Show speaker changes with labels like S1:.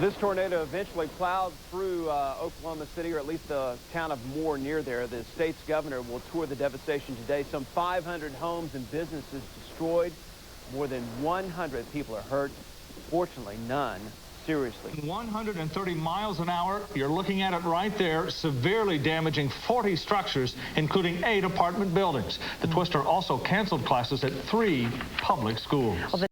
S1: This tornado eventually plowed through Oklahoma City, or at least the town of Moore near there. The state's governor will tour the devastation today. Some 500 homes and businesses destroyed. More than 100 people are hurt. Fortunately, none seriously.
S2: 130 miles an hour. You're looking at it right there, severely damaging 40 structures, including 8 apartment buildings. The twister also canceled classes at 3 public schools.